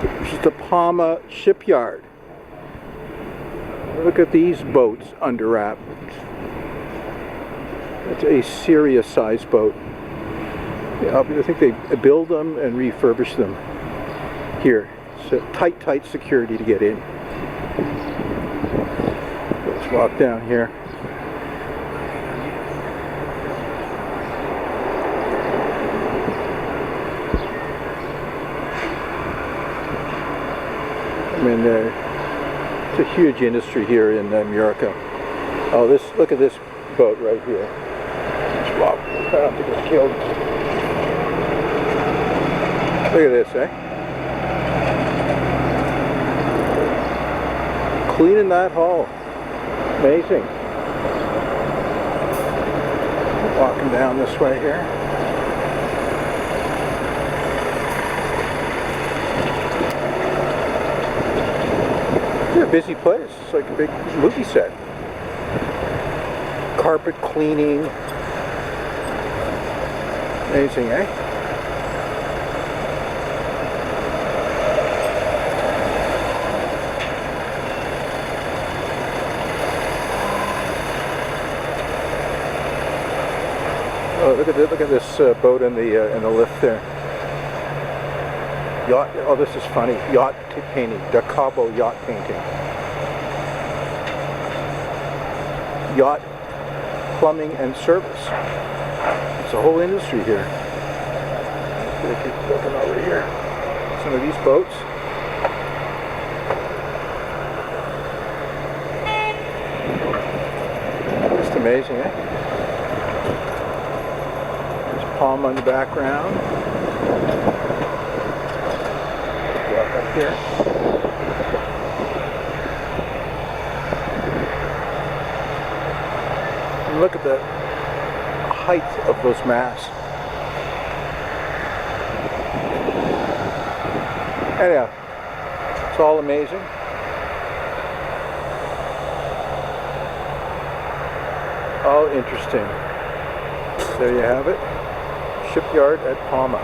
This is the Palma shipyard. Look at these boats under wrap. It's a serious size boat. Yeah, I think they build them and refurbish them here. So tight security to get in. Let's walk down here. I mean, it's a huge industry here in Mallorca. Oh, look at this boat right here. Let's walk. Try not to get killed. Look at this, eh? Cleaning that hull. Amazing. Walking down this way here. It's a busy place. It's like a big movie set. Carpet cleaning. Amazing, eh? Oh, look at this boat in the lift there. Yacht. Oh, this is funny. Yacht painting. Da Cabo yacht painting. Yacht plumbing and service. It's a whole industry here. I'm gonna keep looking over here. Some of these boats. Just amazing, eh? There's Palma in the background. Walk up here. And look at the height of those masts. Anyhow, it's all amazing. All interesting. There you have it. Shipyard at Palma.